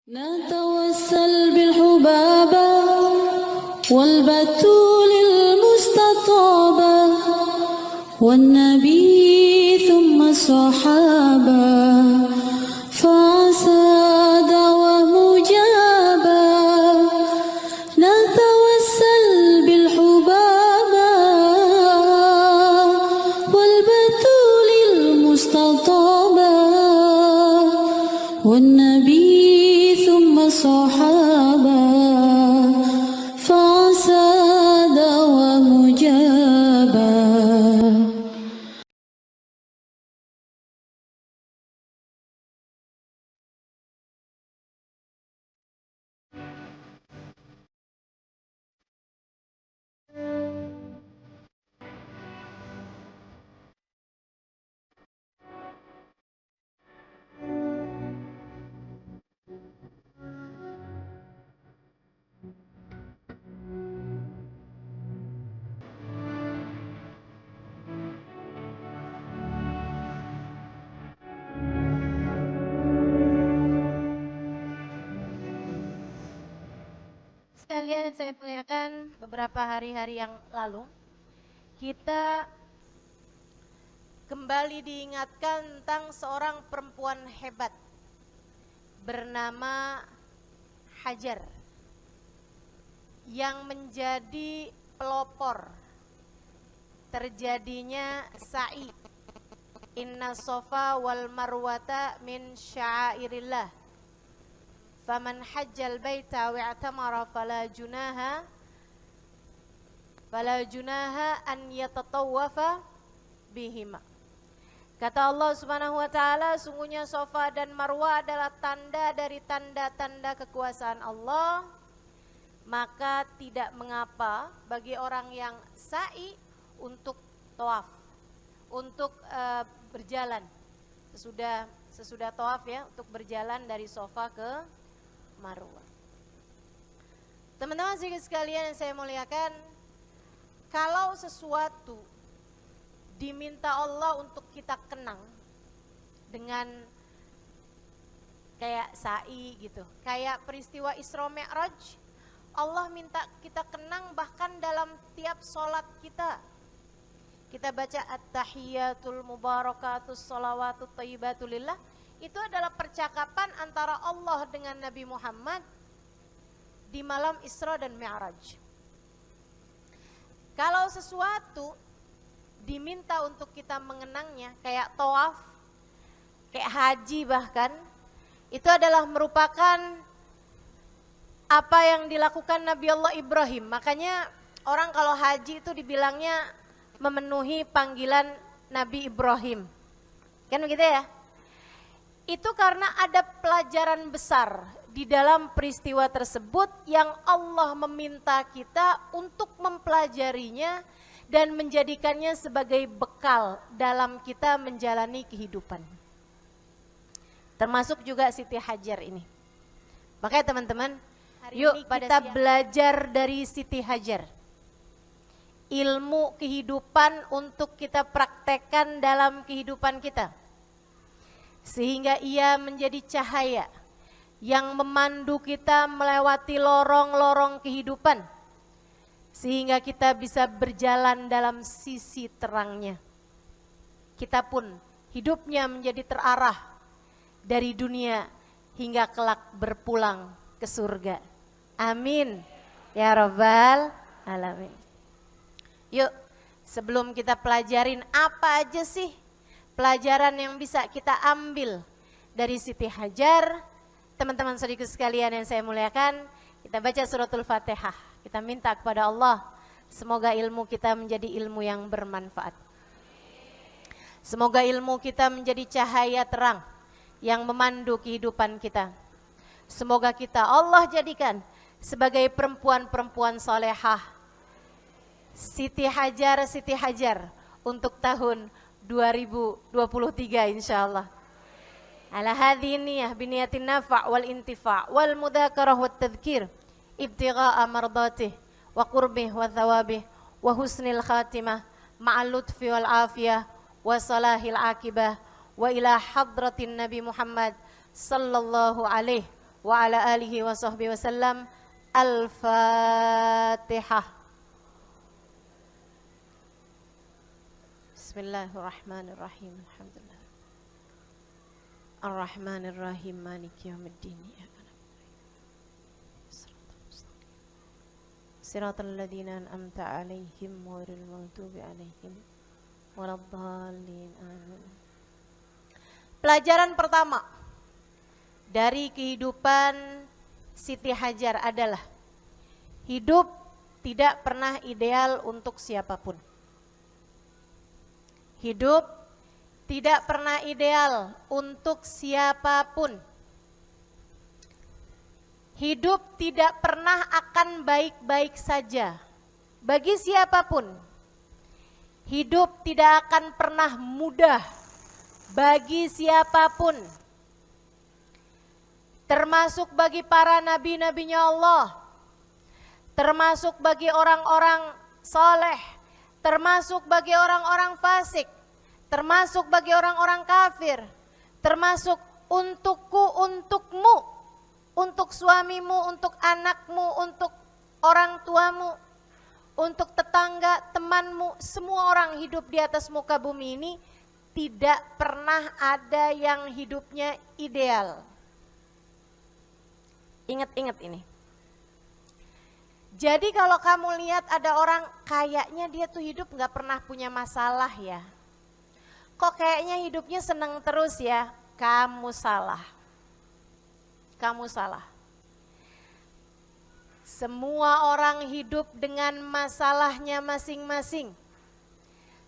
نتوسل بالحبابة والبتول المستطابة والنبي ثم الصحابة فعسى دعوة مجابة. نتوسل بالحبابة والبتول المستطابة والنبي ثم الصحابة فعسى دعوة مجابة. Sekalian saya perlihatkan beberapa hari-hari yang lalu kita kembali diingatkan tentang seorang perempuan hebat bernama Hajar yang menjadi pelopor terjadinya sa'i. Inna Safa wal Marwata min sya'airillah. Faman hajjal baita wa'tamara fala junaha an yatatawwafa bihima. Kata Allah Subhanahu wa taala, sungguhnya Safa dan Marwah adalah tanda dari tanda-tanda kekuasaan Allah, maka tidak mengapa bagi orang yang sa'i untuk tawaf, untuk berjalan sesudah tawaf ya, untuk berjalan dari Safa ke Marwah. Teman-teman sekalian yang saya muliakan, kalau sesuatu diminta Allah untuk kita kenang dengan kayak sa'i gitu, kayak peristiwa Isra Mi'raj, Allah minta kita kenang bahkan dalam tiap sholat kita. Kita baca at-tahiyyatul mubarakatus sholawatut thayyibatulillah. Itu adalah percakapan antara Allah dengan Nabi Muhammad di malam Isra dan Mi'raj. Kalau sesuatu diminta untuk kita mengenangnya, kayak tawaf, kayak haji bahkan, itu adalah merupakan apa yang dilakukan Nabi Allah Ibrahim. Makanya orang kalau haji itu dibilangnya memenuhi panggilan Nabi Ibrahim. Kan begitu ya? Itu karena ada pelajaran besar di dalam peristiwa tersebut yang Allah meminta kita untuk mempelajarinya dan menjadikannya sebagai bekal dalam kita menjalani kehidupan. Termasuk juga Siti Hajar ini. Makanya teman-teman, yuk kita belajar dari Siti Hajar. Ilmu kehidupan untuk kita praktekkan dalam kehidupan kita. Sehingga ia menjadi cahaya yang memandu kita melewati lorong-lorong kehidupan. Sehingga kita bisa berjalan dalam sisi terangnya. Kita pun hidupnya menjadi terarah dari dunia hingga kelak berpulang ke surga. Amin. Ya Rabbal Alamin. Yuk, sebelum kita pelajarin apa aja sih pelajaran yang bisa kita ambil dari Siti Hajar, teman-teman saudaraku sekalian yang saya muliakan, kita baca suratul Fatihah. Kita minta kepada Allah, semoga ilmu kita menjadi ilmu yang bermanfaat. Semoga ilmu kita menjadi cahaya terang yang memandu kehidupan kita. Semoga kita Allah jadikan sebagai perempuan-perempuan salehah. Siti Hajar untuk tahun 2023 insyaallah. Ala hadhihi niyyah biniyatin nafa' wal intifa' wal mudzakarah wat tadhkir ibtigha'a mardatih wa qurbih wa thawabih wa husnil khatimah ma'al lutfi wal afiyah wa salahil akibah wa ila hadratin Nabi Muhammad sallallahu alaihi wa ala alihi wa sahbihi wasallam. Al-Fatihah. Bismillahirrahmanirrahim. Alhamdulillah. Ar-Rahmanir-Rahim. Maliki yaumiddin. Siratal ladzina an'amta 'alaihim ghairil maghdubi 'alaihim waladdallin. Amin. Pelajaran pertama dari kehidupan Siti Hajar adalah hidup tidak pernah ideal untuk siapapun. Hidup tidak pernah ideal untuk siapapun. Hidup tidak pernah akan baik-baik saja bagi siapapun. Hidup tidak akan pernah mudah bagi siapapun. Termasuk bagi para nabi-nabinya Allah, termasuk bagi orang-orang soleh, termasuk bagi orang-orang fasik, termasuk bagi orang-orang kafir, termasuk untukku, untukmu, untuk suamimu, untuk anakmu, untuk orang tuamu, untuk tetangga, temanmu, semua orang hidup di atas muka bumi ini tidak pernah ada yang hidupnya ideal. Ingat-ingat ini. Jadi kalau kamu lihat ada orang kayaknya dia tuh hidup gak pernah punya masalah ya. Kok kayaknya hidupnya seneng terus ya? Kamu salah. Kamu salah. Semua orang hidup dengan masalahnya masing-masing.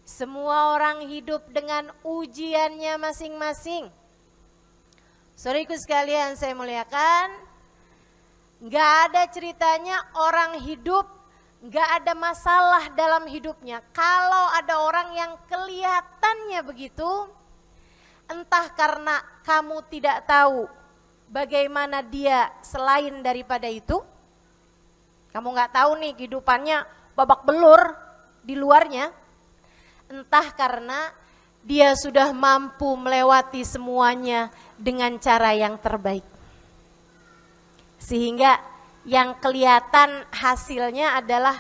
Semua orang hidup dengan ujiannya masing-masing. Saudaraku sekalian saya muliakan, gak ada ceritanya orang hidup gak ada masalah dalam hidupnya. Kalau ada orang yang kelihatannya begitu, entah karena kamu tidak tahu bagaimana dia selain daripada itu, kamu gak tahu nih kehidupannya babak belur di luarnya, entah karena dia sudah mampu melewati semuanya dengan cara yang terbaik. Sehingga yang kelihatan hasilnya adalah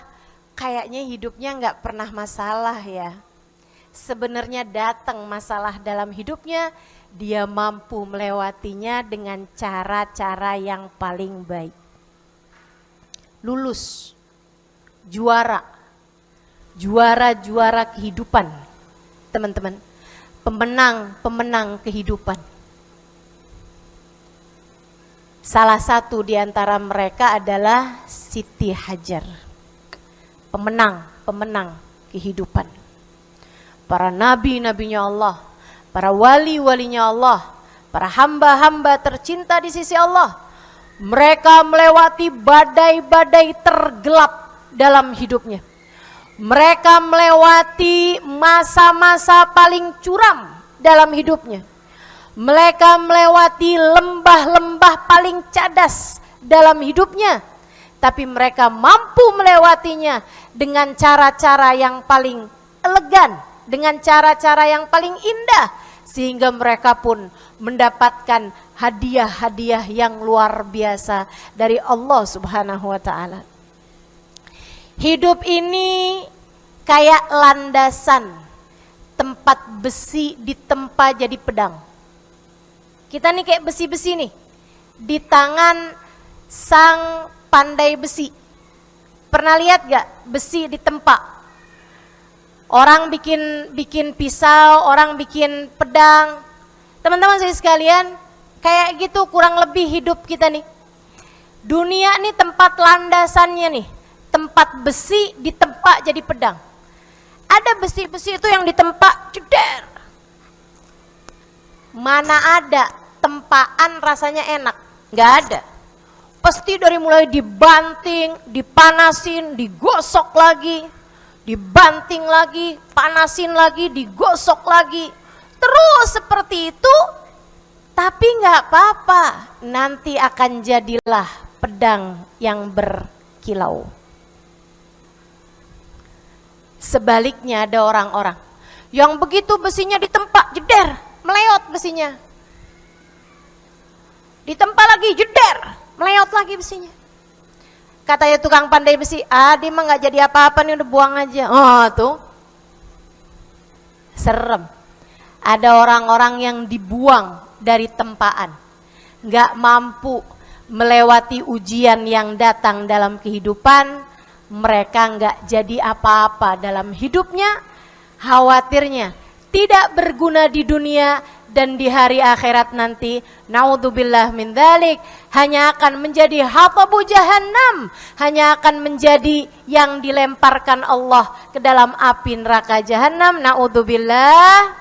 kayaknya hidupnya nggak pernah masalah ya. Sebenarnya datang masalah dalam hidupnya, dia mampu melewatinya dengan cara-cara yang paling baik. Lulus, juara, juara-juara kehidupan, teman-teman, pemenang-pemenang kehidupan. Salah satu di antara mereka adalah Siti Hajar, pemenang kehidupan. Para nabi-nabinya Allah, para wali-walinya Allah, para hamba-hamba tercinta di sisi Allah, mereka melewati badai-badai tergelap dalam hidupnya. Mereka melewati masa-masa paling curam dalam hidupnya. Mereka melewati lembah-lembah paling cadas dalam hidupnya, tapi mereka mampu melewatinya dengan cara-cara yang paling elegan, dengan cara-cara yang paling indah, sehingga mereka pun mendapatkan hadiah-hadiah yang luar biasa dari Allah Subhanahu wa Ta'ala. Hidup ini kayak landasan, tempat besi ditempa jadi pedang. Kita nih kayak besi-besi nih, di tangan sang pandai besi. Pernah lihat gak besi ditempa? Orang bikin pisau, orang bikin pedang. Teman-teman sekalian, kayak gitu kurang lebih hidup kita nih. Dunia nih tempat landasannya nih, tempat besi ditempa jadi pedang. Ada besi-besi itu yang ditempa, jeder. Mana ada tempaan rasanya enak? Gak ada. Pasti dari mulai dibanting, dipanasin, digosok lagi, dibanting lagi, panasin lagi, digosok lagi. Terus seperti itu, tapi gak apa-apa. Nanti akan jadilah pedang yang berkilau. Sebaliknya ada orang-orang yang begitu besinya ditempa, jeder, meleot besinya. Ditempa lagi, jeder, meleot lagi besinya. Katanya tukang pandai besi, dia mah nggak jadi apa-apa nih, udah buang aja. Oh tuh, serem. Ada orang-orang yang dibuang dari tempaan, nggak mampu melewati ujian yang datang dalam kehidupan. Mereka nggak jadi apa-apa dalam hidupnya, khawatirnya tidak berguna di dunia dan di hari akhirat nanti, naudzubillah min dzalik, hanya akan menjadi hatabu jahannam, hanya akan menjadi yang dilemparkan Allah ke dalam api neraka jahannam, naudzubillah.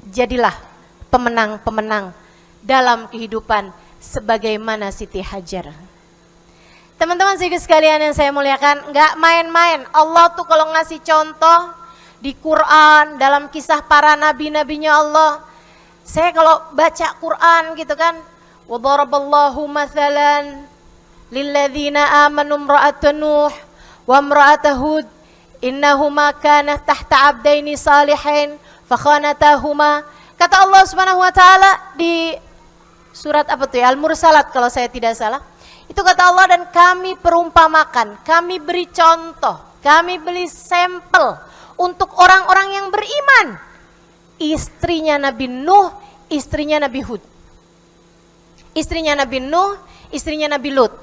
Jadilah pemenang-pemenang dalam kehidupan sebagaimana Siti Hajar. Teman-teman sekalian yang saya muliakan, nggak main-main. Allah tuh kalau ngasih contoh di Quran, dalam kisah para nabi-nabinya Allah. Saya kalau baca Quran gitu kan, wa daraballahu mathalan lilladzina amanu imra'ata Nuh wa imra'ata Hud innahuma kanat tahta 'abdaini salihain fakhanatahuma. Kata Allah Subhanahu wa taala di surat apa tuh ya? Al-Mursalat kalau saya tidak salah. Itu kata Allah, dan kami perumpamakan, kami beri contoh, kami beri sampel untuk orang-orang yang beriman. Istrinya Nabi Nuh, istrinya Nabi Hud. Istrinya Nabi Nuh, istrinya Nabi Lut.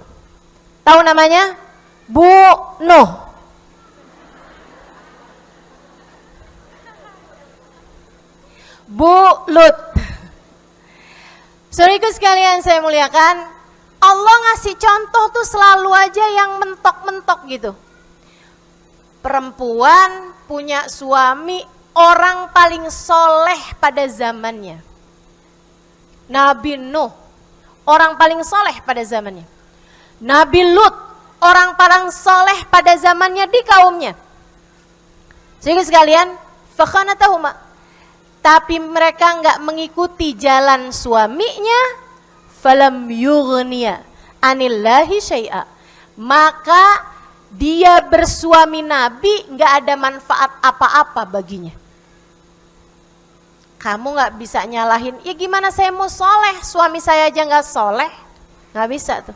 Tahu namanya? Bu Nuh. Bu Lut. Saudaraku sekalian saya muliakan, Allah ngasih contoh tuh selalu aja yang mentok-mentok gitu. Perempuan punya suami orang paling soleh pada zamannya. Nabi Nuh, orang paling soleh pada zamannya. Nabi Lut, orang paling soleh pada zamannya di kaumnya. Saudaraku sekalian, fakhanatahuma. Tapi mereka enggak mengikuti jalan suaminya, falam yughniya anillahi syai'a. Maka dia bersuami Nabi enggak ada manfaat apa-apa baginya. Kamu enggak bisa nyalahin, ya gimana saya mau soleh, suami saya aja enggak soleh. Enggak bisa tuh.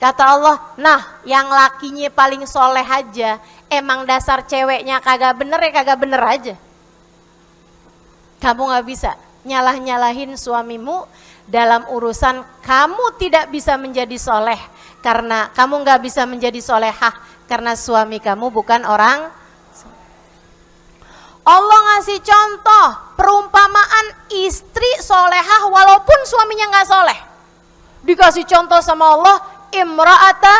Kata Allah, nah yang lakinya paling soleh aja, emang dasar ceweknya kagak bener ya kagak bener aja. Kamu gak bisa nyalah-nyalahin suamimu dalam urusan kamu tidak bisa menjadi soleh. Karena kamu gak bisa menjadi solehah karena suami kamu bukan orang. Allah ngasih contoh perumpamaan istri solehah walaupun suaminya gak soleh. Dikasih contoh sama Allah, imra'ata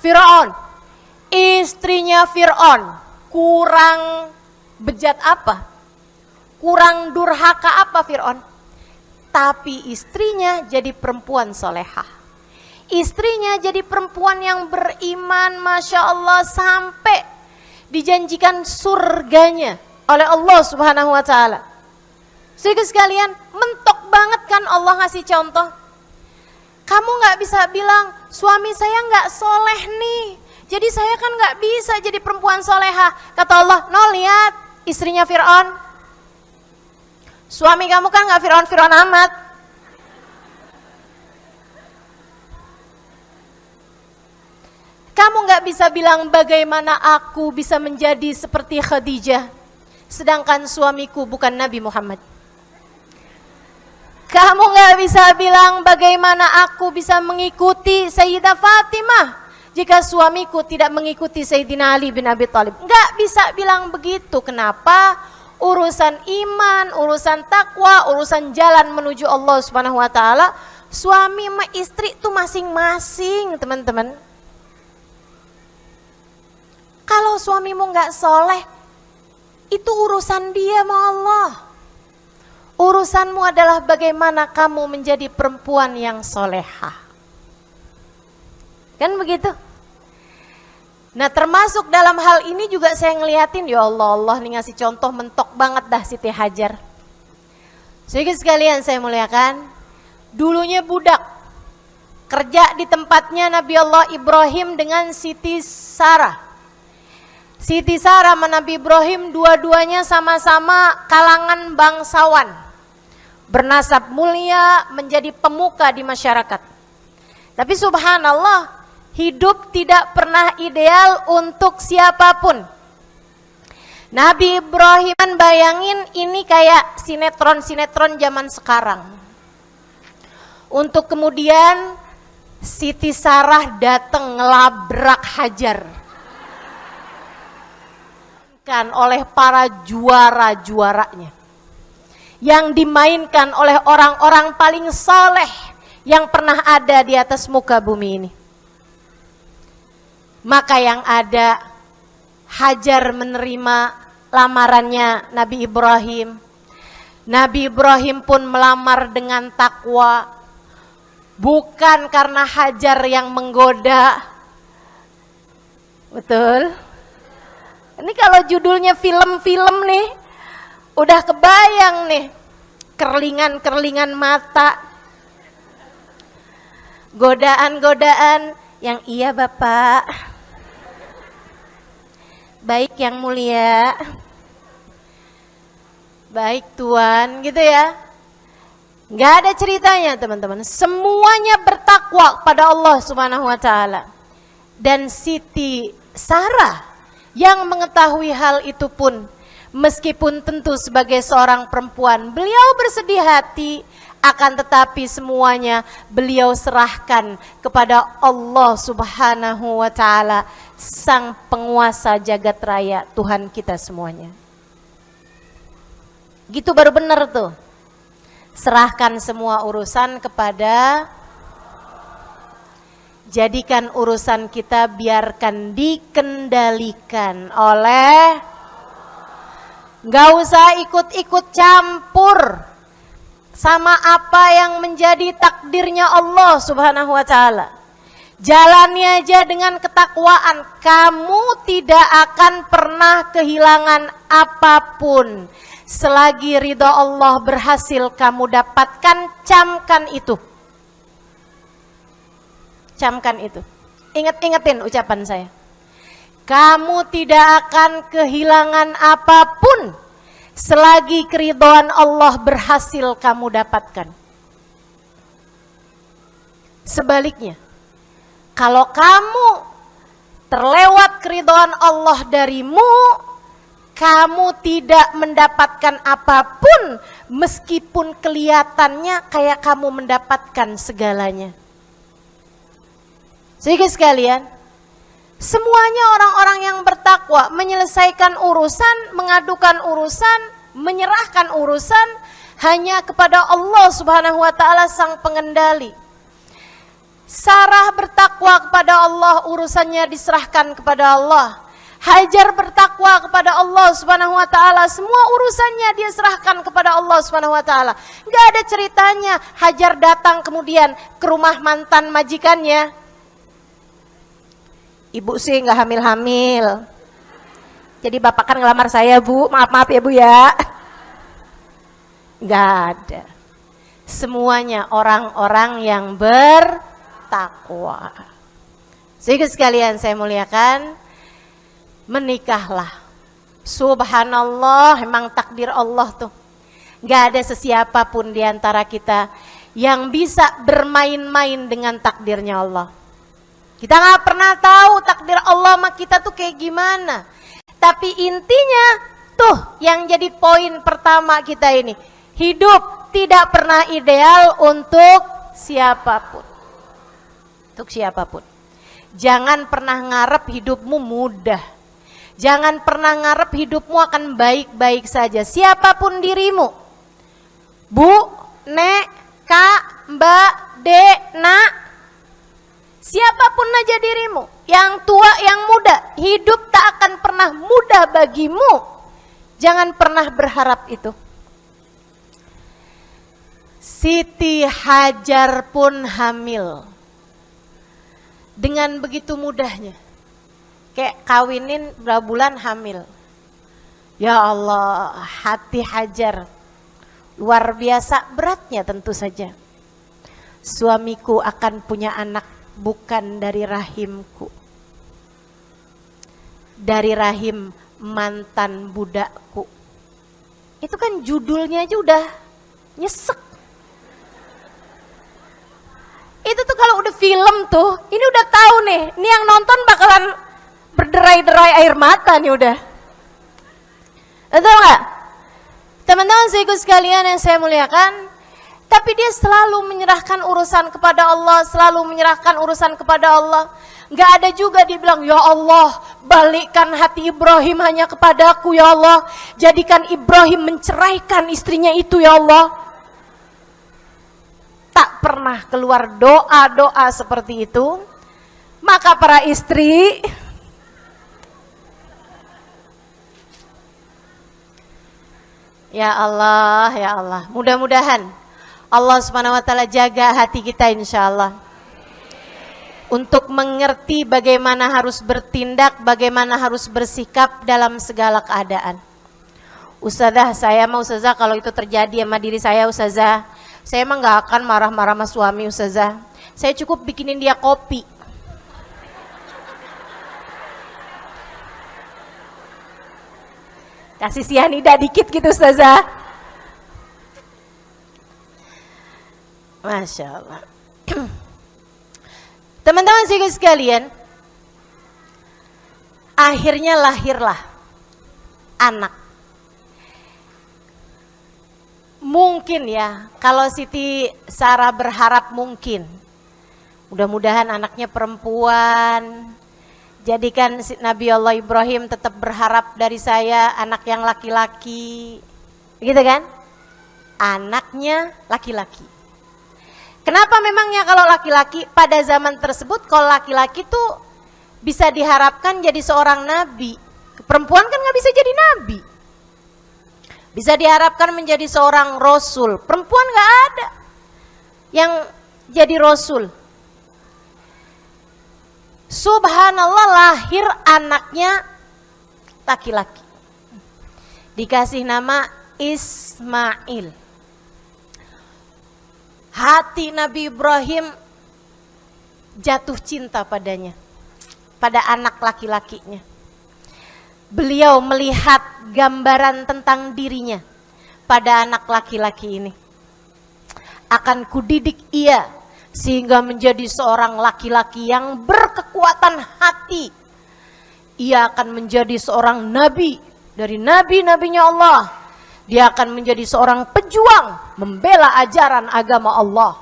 Fir'aun. Istrinya Fir'aun kurang bejat apa? Kurang durhaka apa Fir'aun? Tapi istrinya jadi perempuan solehah. Istrinya jadi perempuan yang beriman, Masya Allah, sampai dijanjikan surganya oleh Allah Subhanahu wa ta'ala. Saudara sekalian, mentok banget kan Allah ngasih contoh. Kamu gak bisa bilang, suami saya gak soleh nih, jadi saya kan gak bisa jadi perempuan solehah. Kata Allah, no, lihat istrinya Fir'aun. Suami kamu kan gak Fir'aun amat. Kamu gak bisa bilang bagaimana aku bisa menjadi seperti Khadijah, sedangkan suamiku bukan Nabi Muhammad. Kamu gak bisa bilang bagaimana aku bisa mengikuti Sayyidah Fatimah jika suamiku tidak mengikuti Sayyidina Ali bin Abi Thalib. Gak bisa bilang begitu. Kenapa? Urusan iman, urusan takwa, urusan jalan menuju Allah Subhanahu wa ta'ala, suami sama istri itu masing-masing, teman-teman. Kalau suamimu gak soleh, itu urusan dia sama Allah. Urusanmu adalah bagaimana kamu menjadi perempuan yang solehah. Kan begitu? Nah, termasuk dalam hal ini juga saya ngeliatin, ya Allah, Allah nih ngasih contoh mentok banget dah Siti Hajar. Saudara sekalian saya muliakan, dulunya budak, kerja di tempatnya Nabi Allah Ibrahim dengan Siti Sarah. Siti Sarah sama Nabi Ibrahim dua-duanya sama-sama kalangan bangsawan. bernasab mulia, menjadi pemuka di masyarakat. Tapi subhanallah, hidup tidak pernah ideal untuk siapapun. Nabi Ibrahim, bayangin ini kayak sinetron-sinetron zaman sekarang. Untuk kemudian Siti Sarah datang ngelabrak Hajar. Kan oleh para juara-juaranya. Yang dimainkan oleh orang-orang paling soleh yang pernah ada di atas muka bumi ini. Maka yang ada, Hajar menerima lamarannya Nabi Ibrahim. Nabi Ibrahim pun melamar dengan takwa. Bukan karena Hajar yang menggoda. Betul? Ini kalau judulnya film-film nih, udah kebayang nih. Kerlingan-kerlingan mata. Godaan-godaan yang iya Bapak. Baik yang mulia. Baik Tuan, gitu ya. Nggak ada ceritanya teman-teman. Semuanya bertakwa pada Allah Subhanahu wa taala. Dan Siti Sarah yang mengetahui hal itu pun, meskipun tentu sebagai seorang perempuan, beliau bersedih hati, akan tetapi semuanya beliau serahkan kepada Allah Subhanahu wa taala, Sang penguasa jagat raya, Tuhan kita semuanya. Gitu baru benar tuh. Serahkan semua urusan kepada, jadikan urusan kita biarkan dikendalikan oleh, gak usah ikut-ikut campur sama apa yang menjadi takdirnya Allah Subhanahu wa taala. Jalani aja dengan ketakwaan, kamu tidak akan pernah kehilangan apapun. Selagi ridha Allah berhasil kamu dapatkan, camkan itu. Camkan itu. Ingat-ingatin ucapan saya. Kamu tidak akan kehilangan apapun selagi keridhaan Allah berhasil kamu dapatkan. Sebaliknya, kalau kamu terlewat keridhaan Allah darimu, kamu tidak mendapatkan apapun meskipun kelihatannya kayak kamu mendapatkan segalanya. Sehingga sekalian, semuanya orang-orang yang bertakwa menyelesaikan urusan, mengadukan urusan, menyerahkan urusan hanya kepada Allah Subhanahu wa taala Sang Pengendali. Sarah bertakwa kepada Allah, urusannya diserahkan kepada Allah. Hajar bertakwa kepada Allah Subhanahu wa taala, semua urusannya dia serahkan kepada Allah Subhanahu wa taala. Enggak ada ceritanya Hajar datang kemudian ke rumah mantan majikannya. Ibu sih enggak hamil-hamil. Jadi bapak kan ngelamar saya, Bu. Maaf ya, Bu ya. Enggak ada. Semuanya orang-orang yang bertakwa. Sehingga sekalian saya muliakan, menikahlah. Subhanallah, memang takdir Allah tuh. Gak ada sesiapapun di antara kita yang bisa bermain-main dengan takdirnya Allah. Kita gak pernah tahu takdir Allah sama kita tuh kayak gimana. Tapi intinya tuh yang jadi poin pertama kita ini. Hidup tidak pernah ideal untuk siapapun. Untuk siapapun. Jangan pernah ngarep hidupmu mudah. Jangan pernah ngarep hidupmu akan baik-baik saja. Siapapun dirimu. Bu, Nek, Kak, Mbak, Dek, Nak. Siapapun aja dirimu. Yang tua, yang muda. Hidup tak akan pernah mudah bagimu. Jangan pernah berharap itu. Siti Hajar pun hamil. Dengan begitu mudahnya. Kayak kawinin berapa bulan hamil. Ya Allah, hati Hajar luar biasa beratnya tentu saja. Suamiku akan punya anak bukan dari rahimku. Dari rahim mantan budakku. Itu kan judulnya aja udah nyesek. Itu tuh kalau udah film tuh, ini udah tahu nih, ini yang nonton bakalan berderai-derai air mata nih udah. Betul nggak? Teman-teman seiku sekalian yang saya muliakan, tapi dia selalu menyerahkan urusan kepada Allah, selalu menyerahkan urusan kepada Allah. Nggak ada juga dia bilang, ya Allah, balikkan hati Ibrahim hanya kepadaku ya Allah. Jadikan Ibrahim menceraikan istrinya itu ya Allah. Tak pernah keluar doa-doa seperti itu. Maka para istri, ya Allah, mudah-mudahan Allah Subhanahu wa taala jaga hati kita insyaallah. Untuk mengerti bagaimana harus bertindak, bagaimana harus bersikap dalam segala keadaan. Ustazah, saya mau ustazah kalau itu terjadi sama diri saya ustazah, saya emang gak akan marah-marah sama suami ustazah. Saya cukup bikinin dia kopi. Kasih sianida dikit gitu ustazah. Masya Allah. Teman-teman sekalian, akhirnya lahirlah anak. Mungkin ya, kalau Siti Sarah berharap mungkin. Mudah-mudahan anaknya perempuan. Jadikan Nabi Allah Ibrahim tetap berharap dari saya anak yang laki-laki. Begitu kan? Anaknya laki-laki. Kenapa memangnya kalau laki-laki pada zaman tersebut, kalau laki-laki tuh bisa diharapkan jadi seorang nabi. Perempuan kan gak bisa jadi nabi. Bisa diharapkan menjadi seorang rasul. Perempuan gak ada yang jadi rasul. Subhanallah, lahir anaknya laki-laki. Dikasih nama Ismail. Hati Nabi Ibrahim jatuh cinta padanya, pada anak laki-lakinya. Beliau melihat gambaran tentang dirinya pada anak laki-laki ini. Akan kudidik ia sehingga menjadi seorang laki-laki yang berkekuatan hati. Ia akan menjadi seorang nabi dari nabi-nabinya Allah. Dia akan menjadi seorang pejuang membela ajaran agama Allah.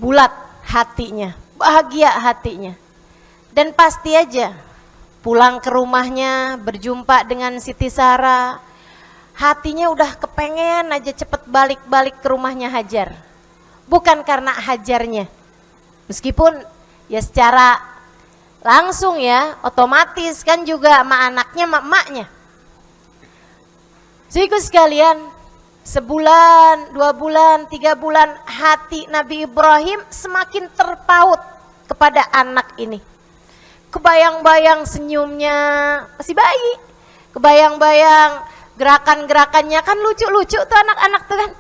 Bulat hatinya, bahagia hatinya. Dan pasti aja pulang ke rumahnya berjumpa dengan Siti Sarah, hatinya udah kepengen aja cepet balik-balik ke rumahnya Hajar. Bukan karena Hajarnya, meskipun ya secara langsung ya otomatis kan juga sama anaknya, sama emaknya. Saudaraku sekalian, sebulan, 2 bulan, 3 bulan hati Nabi Ibrahim semakin terpaut kepada anak ini. Kebayang-bayang senyumnya, masih bayi. Kebayang-bayang gerakan-gerakannya, kan lucu-lucu tuh anak-anak tuh kan.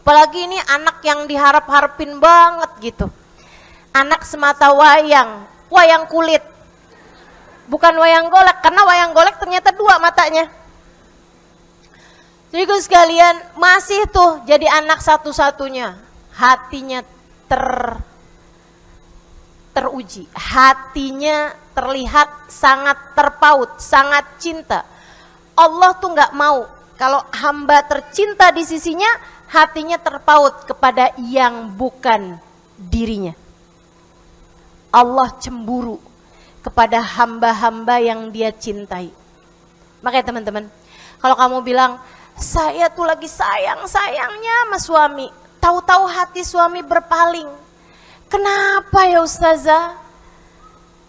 Apalagi ini anak yang diharap-harapin banget gitu. Anak semata wayang, wayang kulit. Bukan wayang golek, karena wayang golek ternyata 2 matanya. Jadi sekalian, masih tuh jadi anak satu-satunya. Hatinya teruji, hatinya terlihat sangat terpaut, sangat cinta. Allah tuh gak mau kalau hamba tercinta di sisinya, hatinya terpaut kepada yang bukan dirinya. Allah cemburu kepada hamba-hamba yang dia cintai. Makanya teman-teman, kalau kamu bilang, saya tuh lagi sayang-sayangnya sama suami, tahu-tahu hati suami berpaling. Kenapa ya Ustazah?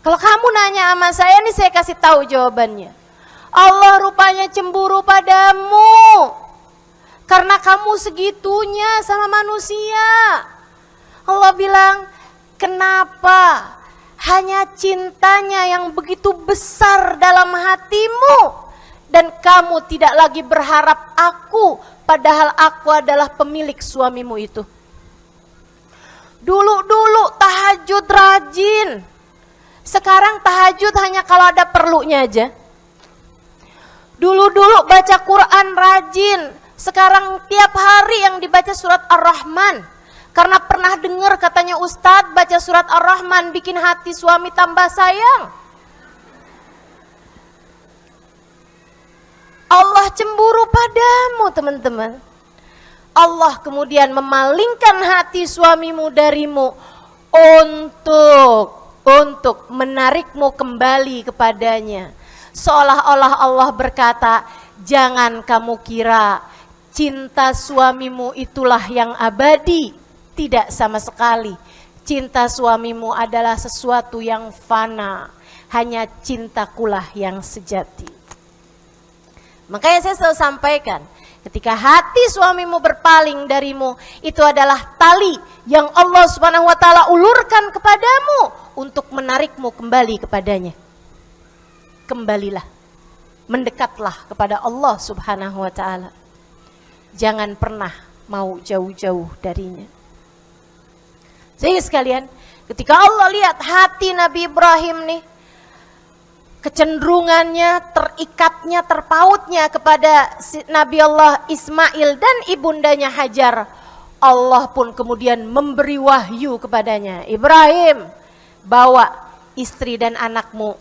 Kalau kamu nanya sama saya nih, saya kasih tahu jawabannya. Allah rupanya cemburu padamu karena kamu segitunya sama manusia. Allah bilang, kenapa hanya cintanya yang begitu besar dalam hatimu dan kamu tidak lagi berharap aku, padahal aku adalah pemilik suamimu itu. Dulu tahajud rajin, sekarang tahajud hanya kalau ada perlunya aja. Dulu-dulu baca Quran rajin, sekarang tiap hari yang dibaca surat Ar-Rahman. Karena pernah dengar katanya Ustadz baca surat Ar-Rahman bikin hati suami tambah sayang. Allah cemburu padamu teman-teman. Allah kemudian memalingkan hati suamimu darimu untuk menarikmu kembali kepadanya. Seolah-olah Allah berkata, jangan kamu kira cinta suamimu itulah yang abadi. Tidak sama sekali. Cinta suamimu adalah sesuatu yang fana. Hanya cintakulah yang sejati. Makanya saya selalu sampaikan, ketika hati suamimu berpaling darimu, itu adalah tali yang Allah Subhanahu wa taala ulurkan kepadamu untuk menarikmu kembali kepadanya. Kembalilah, mendekatlah kepada Allah Subhanahu wa taala. Jangan pernah mau jauh-jauh darinya. Sehingga sekalian, ketika Allah lihat hati Nabi Ibrahim nih, kecenderungannya, terikatnya, terpautnya kepada Nabi Allah Ismail dan ibundanya Hajar, Allah pun kemudian memberi wahyu kepadanya, Ibrahim, bawa istri dan anakmu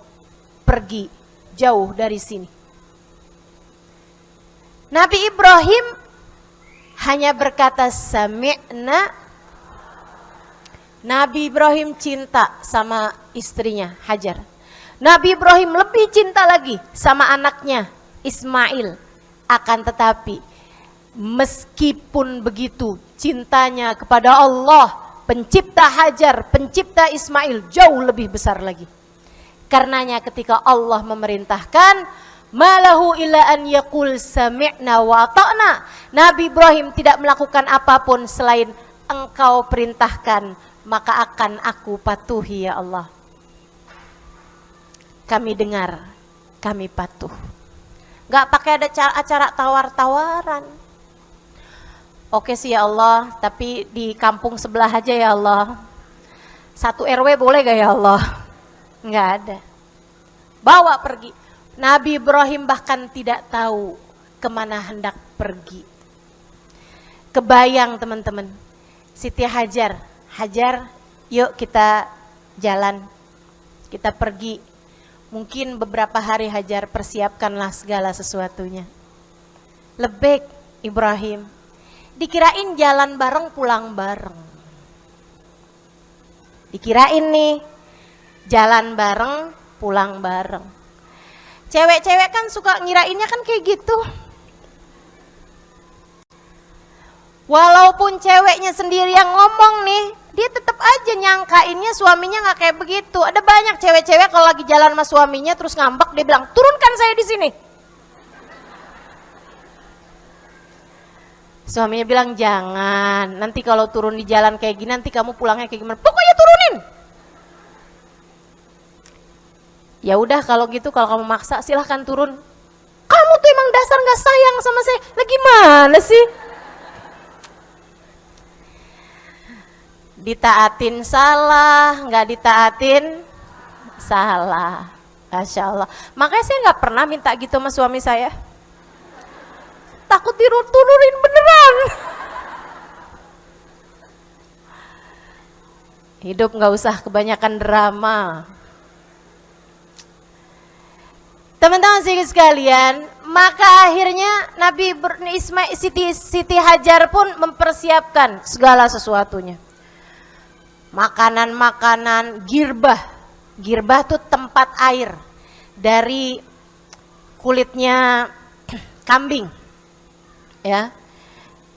pergi jauh dari sini. Nabi Ibrahim hanya berkata sami'na. Nabi Ibrahim cinta sama istrinya Hajar. Nabi Ibrahim lebih cinta lagi sama anaknya Ismail. Akan tetapi meskipun begitu cintanya kepada Allah, pencipta Hajar, pencipta Ismail jauh lebih besar lagi. Karenanya ketika Allah memerintahkan, malahu illa an yaqul sami'na wa ata'na, Nabi Ibrahim tidak melakukan apapun selain engkau perintahkan, maka akan aku patuhi ya Allah. Kami dengar, kami patuh. Gak pakai ada acara tawar-tawaran. Oke sih ya Allah, tapi di kampung sebelah aja ya Allah. 1 RW boleh gak ya Allah? Gak ada. Bawa pergi. Nabi Ibrahim bahkan tidak tahu kemana hendak pergi. Kebayang teman-teman, Siti Hajar, yuk kita jalan, kita pergi. Mungkin beberapa hari Hajar persiapkanlah segala sesuatunya. Lebek Ibrahim, dikirain jalan bareng pulang bareng. Dikirain nih jalan bareng pulang bareng. Cewek-cewek kan suka ngirainnya kan kayak gitu. Walaupun ceweknya sendiri yang ngomong nih, dia tetap aja nyangkainnya suaminya nggak kayak begitu. Ada banyak cewek-cewek kalau lagi jalan sama suaminya terus ngambek, dia bilang turunkan saya di sini. Suaminya bilang jangan, nanti kalau turun di jalan kayak gini nanti kamu pulangnya kayak gimana? Pokoknya turunin. Ya udah kalau gitu, kalau kamu maksa silahkan turun. Kamu tuh emang dasar nggak sayang sama saya. Lah gimana sih? Ditaatin salah, nggak ditaatin salah. Masya Allah. Makanya saya nggak pernah minta gitu sama suami saya. Takut turunin beneran. Hidup nggak usah kebanyakan drama. Teman-teman sekalian, maka akhirnya Nabi Ismail, Siti Hajar pun mempersiapkan segala sesuatunya. Makanan-makanan, girbah. Girbah tuh tempat air dari kulitnya kambing. Ya.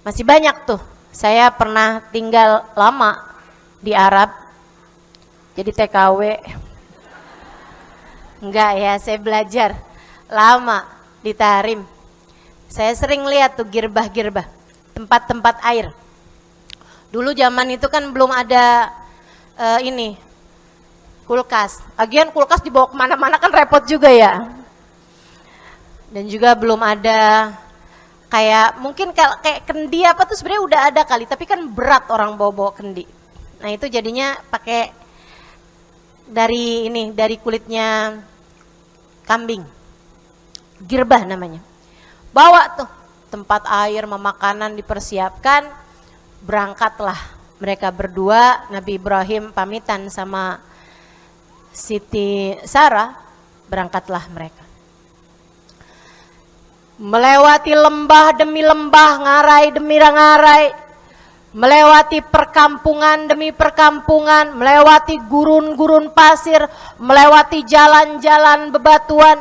Masih banyak tuh. Saya pernah tinggal lama di Arab. Jadi TKW. Enggak ya, saya belajar lama di Tarim. Saya sering lihat tuh girbah-girbah, tempat-tempat air. Dulu zaman itu kan belum ada kulkas. Lagian kulkas dibawa kemana-mana kan repot juga ya. Dan juga belum ada kayak mungkin kayak kendi apa tuh sebenarnya udah ada kali, tapi kan berat orang bawa-bawa kendi. Nah itu jadinya pakai dari kulitnya kambing. Girbah namanya. Bawa tuh tempat air, makanan dipersiapkan, berangkatlah mereka berdua. Nabi Ibrahim pamitan sama Siti Sarah, berangkatlah mereka. Melewati lembah demi lembah, ngarai demi ngarai, melewati perkampungan demi perkampungan, melewati gurun-gurun pasir, melewati jalan-jalan bebatuan.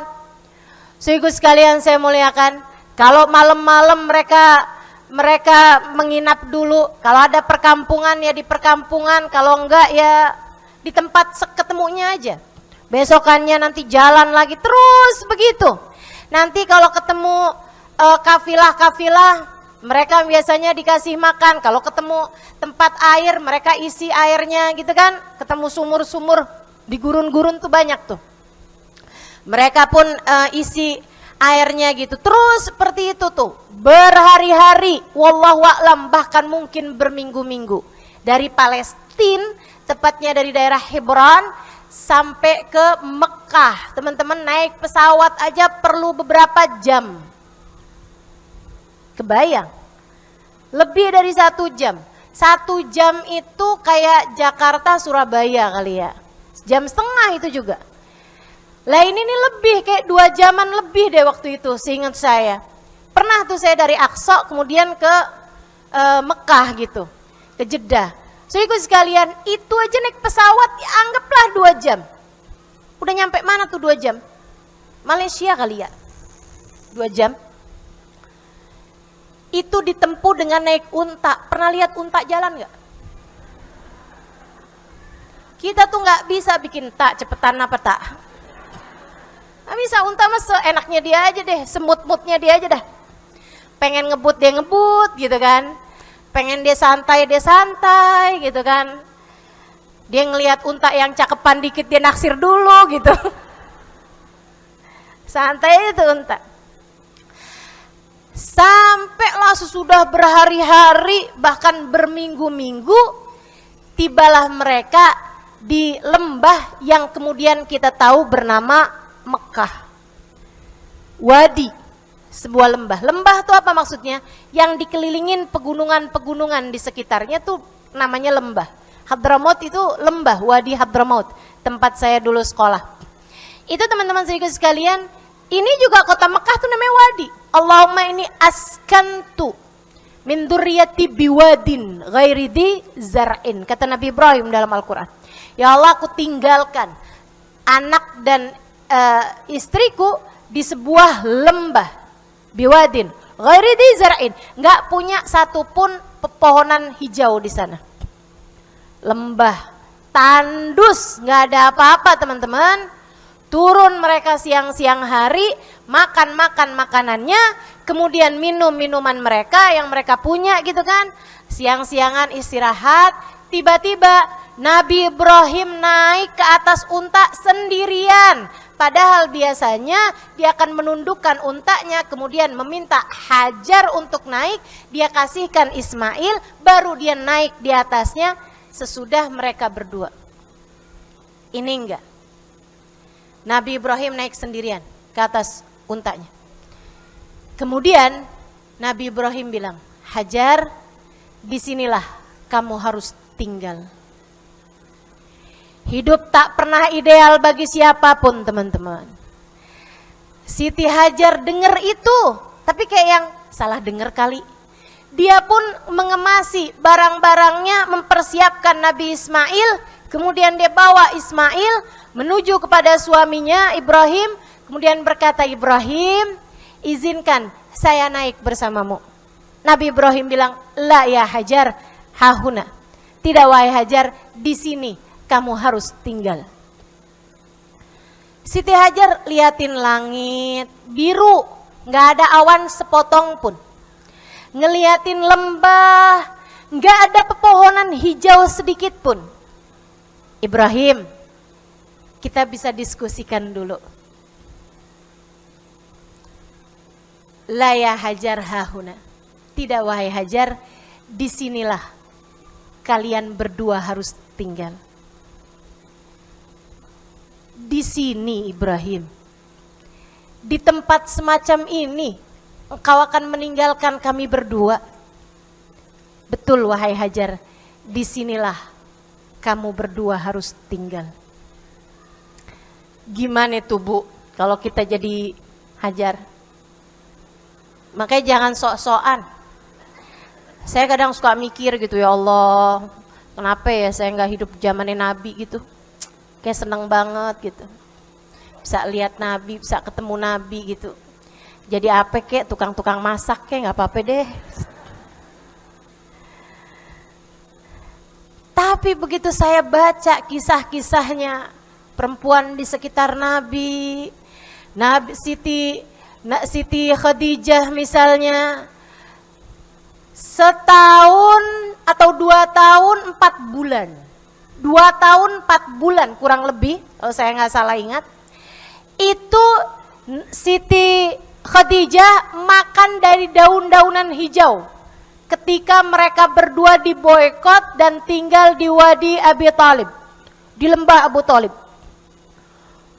Sungguh sekalian saya muliakan, kalau malam-malam mereka menginap dulu. Kalau ada perkampungan ya di perkampungan, kalau enggak ya di tempat ketemunya aja. Besokannya nanti jalan lagi terus begitu. Nanti kalau ketemu kafilah-kafilah, mereka biasanya dikasih makan. Kalau ketemu tempat air, mereka isi airnya gitu kan. Ketemu sumur-sumur di gurun-gurun tuh banyak tuh. Mereka pun isi airnya gitu. Terus seperti itu tuh. Berhari-hari, wallahu a'lam, bahkan mungkin berminggu-minggu. Dari Palestina, tepatnya dari daerah Hebron, sampai ke Mekah. Teman-teman naik pesawat aja perlu beberapa jam. Kebayang? Lebih dari 1 jam. 1 jam itu kayak Jakarta Surabaya kali ya. 1,5 jam itu juga. Lah ini nih lebih, kayak 2 jaman lebih deh waktu itu, seingat saya. Pernah tuh saya dari Aqsa kemudian ke Mekah gitu, ke Jeddah. So ikut sekalian, itu aja naik pesawat ya anggaplah 2 jam. Udah nyampe mana tuh 2 jam? Malaysia kali ya, 2 jam. Itu ditempuh dengan naik unta. Pernah lihat unta jalan gak? Kita tuh gak bisa bikin tak cepetan apa tak. Gak bisa, unta mah seenaknya dia aja deh, semut-mutnya dia aja dah. Pengen ngebut dia ngebut gitu kan. Pengen dia santai gitu kan. Dia ngelihat unta yang cakepan dikit dia naksir dulu gitu. Santai itu unta. Sampailah sesudah berhari-hari bahkan berminggu-minggu, tibalah mereka di lembah yang kemudian kita tahu bernama Mekah. Wadi, sebuah lembah. Lembah itu apa maksudnya? Yang dikelilingin pegunungan-pegunungan di sekitarnya tuh namanya lembah. Hadramaut itu lembah, Wadi Hadramaut, tempat saya dulu sekolah. Itu teman-teman sekalian, ini juga kota Mekah tuh namanya Wadi. Allahumma ini askantu min dzurriyyati biwadin ghairi dzi zar'in, kata Nabi Ibrahim dalam Al-Qur'an. Ya Allah, aku tinggalkan anak dan istriku di sebuah lembah, biwadin ghairi dzi zar'in, enggak punya satupun pepohonan hijau di sana. Lembah tandus, enggak ada apa-apa teman-teman. Turun mereka siang-siang hari, makan makanannya, kemudian minum minuman mereka yang mereka punya gitu kan. Siang-siangan istirahat, tiba-tiba Nabi Ibrahim naik ke atas unta sendirian. Padahal biasanya dia akan menundukkan untanya, kemudian meminta Hajar untuk naik, dia kasihkan Ismail, baru dia naik di atasnya sesudah mereka berdua. Ini enggak. Nabi Ibrahim naik sendirian ke atas untanya. Kemudian Nabi Ibrahim bilang, Hajar, disinilah kamu harus tinggal. Hidup tak pernah ideal bagi siapapun teman-teman. Siti Hajar dengar itu, tapi kayak yang salah dengar kali. Dia pun mengemasi barang-barangnya, mempersiapkan Nabi Ismail, kemudian dia bawa Ismail menuju kepada suaminya Ibrahim, kemudian berkata, Ibrahim, izinkan saya naik bersamamu. Nabi Ibrahim bilang, la ya Hajar, hahuna. Tidak wahai Hajar, di sini kamu harus tinggal. Siti Hajar liatin langit biru, nggak ada awan sepotong pun. Ngeliatin lembah, nggak ada pepohonan hijau sedikit pun. Ibrahim, kita bisa diskusikan dulu. La ya Hajar hahuna. Tidak wahai Hajar, disinilah kalian berdua harus tinggal. Di sini Ibrahim, di tempat semacam ini engkau akan meninggalkan kami berdua? Betul wahai Hajar, disinilah kamu berdua harus tinggal. Gimana tuh Bu kalau kita jadi Hajar? Makanya jangan sok-sokan. Saya kadang suka mikir gitu, ya Allah, kenapa ya saya nggak hidup zamannya Nabi gitu? Kayak seneng banget gitu. Bisa lihat Nabi, bisa ketemu Nabi gitu. Jadi apa kek, tukang-tukang masak kek, nggak apa-apa deh. Tapi begitu saya baca kisah-kisahnya perempuan di sekitar Nabi, Siti Khadijah misalnya, setahun atau 2 tahun 4 bulan, 2 tahun 4 bulan kurang lebih, kalau saya nggak salah ingat, itu Siti Khadijah makan dari daun-daunan hijau ketika mereka berdua diboikot dan tinggal di Wadi Abi Thalib, di lembah Abu Thalib.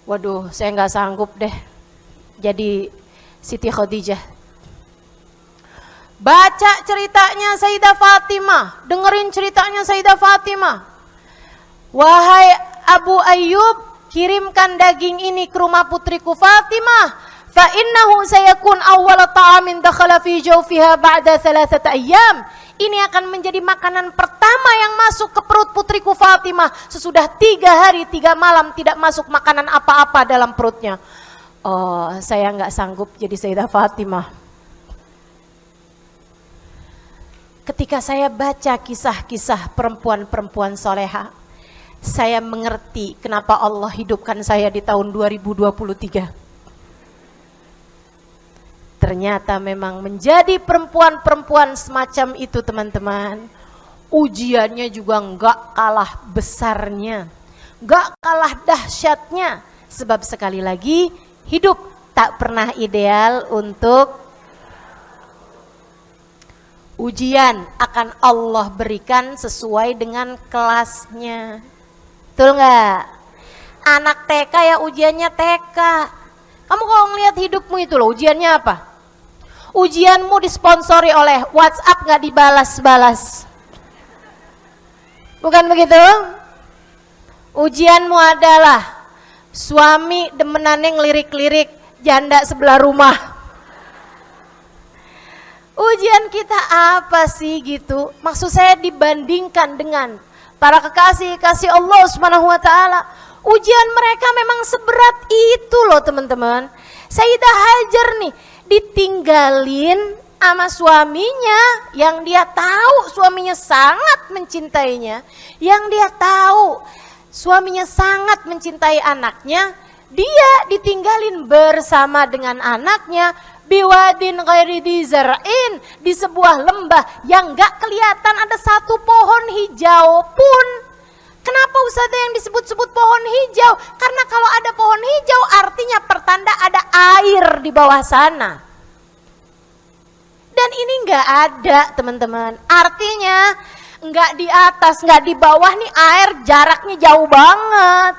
Waduh, saya nggak sanggup deh jadi Siti Khadijah. Baca ceritanya Sayyidah Fatimah, dengerin ceritanya Sayyidah Fatimah. Wahai Abu Ayyub, kirimkan daging ini ke rumah putriku Fatimah, fa innahu sayakun awwala ta'amin dakhala fi jawfiha ba'da 3 ayyam. Ini akan menjadi makanan pertama yang masuk ke perut putriku Fatimah sesudah 3 hari 3 malam tidak masuk makanan apa-apa dalam perutnya. Oh, saya nggak sanggup jadi Sayyidah Fatimah. Ketika saya baca kisah-kisah perempuan-perempuan soleha, saya mengerti kenapa Allah hidupkan saya di tahun 2023. Ternyata memang menjadi perempuan-perempuan semacam itu teman-teman, ujiannya juga enggak kalah besarnya, enggak kalah dahsyatnya. Sebab sekali lagi, hidup tak pernah ideal untuk ujian akan Allah berikan sesuai dengan kelasnya. Betul nggak? Anak TK ya ujiannya TK. Kamu kalau ngelihat hidupmu itu loh, ujiannya apa? Ujianmu disponsori oleh WhatsApp nggak dibalas-balas. Bukan begitu? Ujianmu adalah suami demenannya ngelirik-lirik janda sebelah rumah. Ujian kita apa sih gitu? Maksud saya dibandingkan dengan para kekasih-kekasih Allah Subhanahu wa taala, ujian mereka memang seberat itu loh teman-teman. Sayyidah Hajar nih ditinggalin sama suaminya yang dia tahu suaminya sangat mencintainya, yang dia tahu suaminya sangat mencintai anaknya, dia ditinggalin bersama dengan anaknya biwadin ghairi dzi zar'in, di sebuah lembah yang gak kelihatan ada satu pohon hijau pun. Kenapa Ustazah yang disebut-sebut pohon hijau? Karena kalau ada pohon hijau artinya pertanda ada air di bawah sana. Dan ini gak ada teman-teman, artinya gak di atas, gak di bawah nih air, jaraknya jauh banget.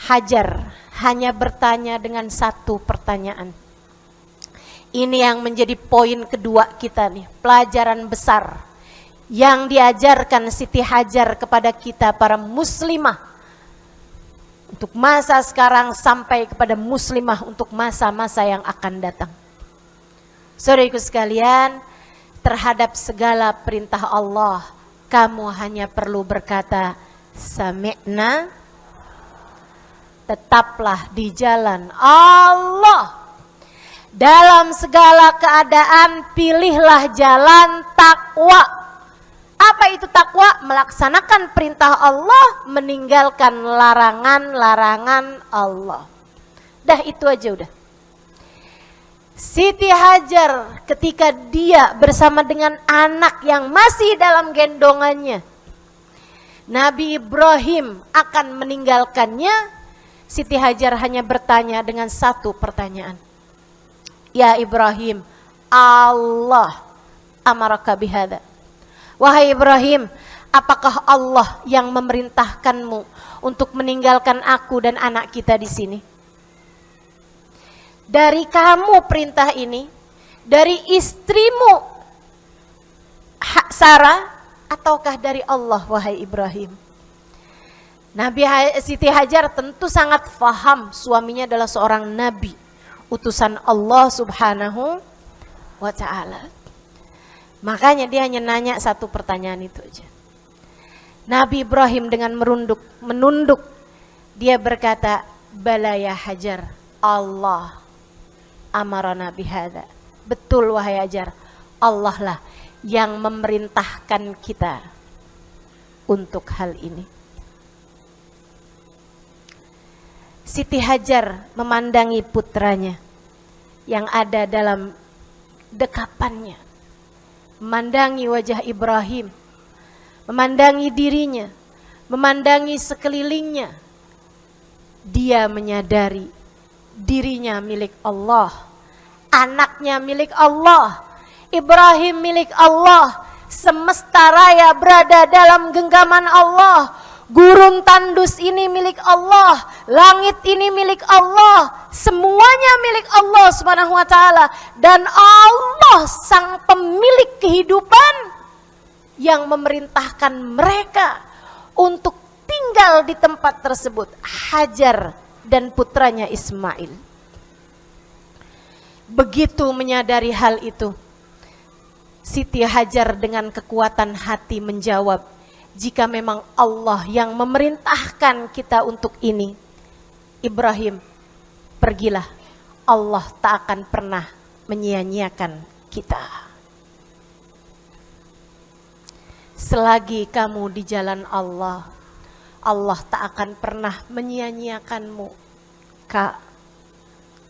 Hajar hanya bertanya dengan satu pertanyaan. Ini yang menjadi poin kedua kita nih, pelajaran besar yang diajarkan Siti Hajar kepada kita para muslimah untuk masa sekarang sampai kepada muslimah untuk masa-masa yang akan datang. Saudaraku sekalian, terhadap segala perintah Allah, kamu hanya perlu berkata sami'na. Tetaplah di jalan Allah. Dalam segala keadaan pilihlah jalan takwa. Apa itu takwa? Melaksanakan perintah Allah, meninggalkan larangan-larangan Allah. Dah itu aja udah. Siti Hajar ketika dia bersama dengan anak yang masih dalam gendongannya, Nabi Ibrahim akan meninggalkannya. Siti Hajar hanya bertanya dengan satu pertanyaan. Ya Ibrahim, Allah amaraka bihada. Wahai Ibrahim, Apakah Allah yang memerintahkanmu untuk meninggalkan aku dan anak kita di sini? Dari kamu perintah ini, dari istrimu Sarah, ataukah dari Allah wahai Ibrahim? Siti Hajar tentu sangat faham suaminya adalah seorang nabi, utusan Allah subhanahu wa ta'ala. Makanya dia hanya nanya satu pertanyaan itu aja. Nabi Ibrahim dengan menunduk, dia berkata, bala ya Hajar, Allah amarana bihadza. Betul wahai Hajar, Allah lah yang memerintahkan kita untuk hal ini. Siti Hajar memandangi putranya yang ada dalam dekapannya, memandangi wajah Ibrahim, memandangi dirinya, memandangi sekelilingnya. Dia menyadari dirinya milik Allah, anaknya milik Allah, Ibrahim milik Allah, semesta raya berada dalam genggaman Allah, gurun tandus ini milik Allah, langit ini milik Allah, semuanya milik Allah subhanahu wa ta'ala. Dan Allah sang pemilik kehidupan yang memerintahkan mereka untuk tinggal di tempat tersebut, Hajar dan putranya Ismail. Begitu menyadari hal itu, Siti Hajar dengan kekuatan hati menjawab, jika memang Allah yang memerintahkan kita untuk ini, Ibrahim, pergilah. Allah tak akan pernah menyia-nyiakan kita. Selagi kamu di jalan Allah, Allah tak akan pernah menyia-nyiakanmu. Kak,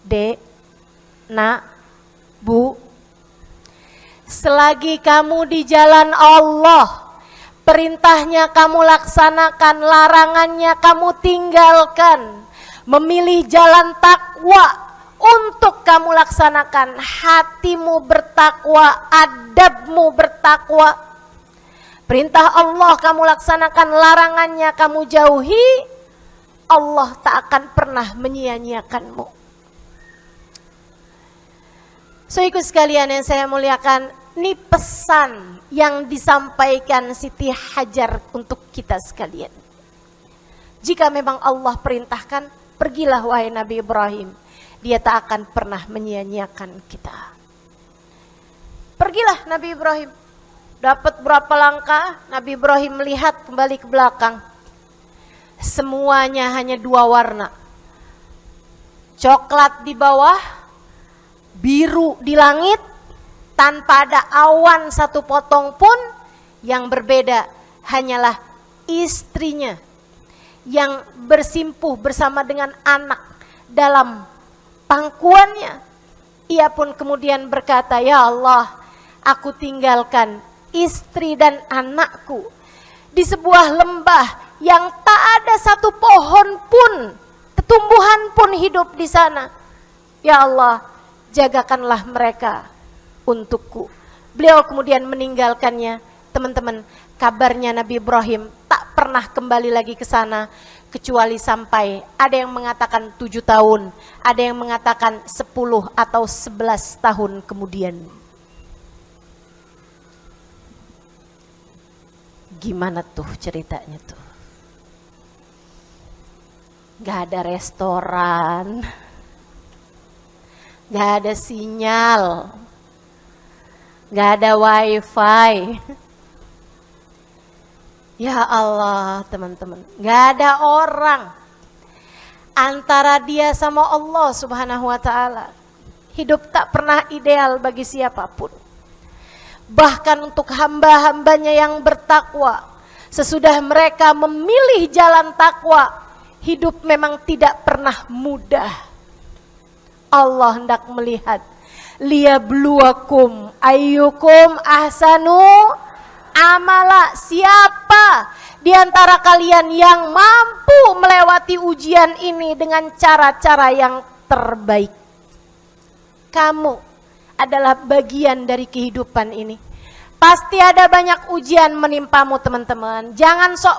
Dek, Nak, Bu, selagi kamu di jalan Allah, perintahnya kamu laksanakan, larangannya kamu tinggalkan, memilih jalan takwa untuk kamu laksanakan, hatimu bertakwa, adabmu bertakwa, perintah Allah kamu laksanakan, larangannya kamu jauhi, Allah tak akan pernah menyia-nyiakanmu. So ikut sekalian yang saya muliakan, ini pesan yang disampaikan Siti Hajar untuk kita sekalian. Jika memang Allah perintahkan, pergilah wahai Nabi Ibrahim. Dia tak akan pernah menyia-nyiakan kita. Pergilah Nabi Ibrahim. Dapat berapa langkah, Nabi Ibrahim melihat kembali ke belakang. Semuanya hanya dua warna. Coklat di bawah, biru di langit, tanpa ada awan satu potong pun. Yang berbeda hanyalah istrinya yang bersimpuh bersama dengan anak dalam pangkuannya. Ia pun kemudian berkata, ya Allah, aku tinggalkan istri dan anakku di sebuah lembah yang tak ada satu pohon pun, tumbuhan pun hidup di sana. Ya Allah, jagakanlah mereka untukku. Beliau kemudian meninggalkannya. Teman-teman, kabarnya Nabi Ibrahim tak pernah kembali lagi ke sana, kecuali sampai ada yang mengatakan 7 tahun, ada yang mengatakan 10 atau 11 tahun kemudian. Gimana tuh ceritanya tuh? Gak ada restoran, gak ada sinyal, gak ada wifi. Ya Allah teman-teman, gak ada orang antara dia sama Allah subhanahu wa ta'ala. Hidup tak pernah ideal bagi siapapun. Bahkan untuk hamba-hambanya yang bertakwa, sesudah mereka memilih jalan takwa, hidup memang tidak pernah mudah. Allah hendak melihat, liyabluwakum ayyukum ahsanu amala. Siapa di antara kalian yang mampu melewati ujian ini dengan cara-cara yang terbaik? Kamu adalah bagian dari kehidupan ini. Pasti ada banyak ujian menimpamu teman-teman. Jangan sok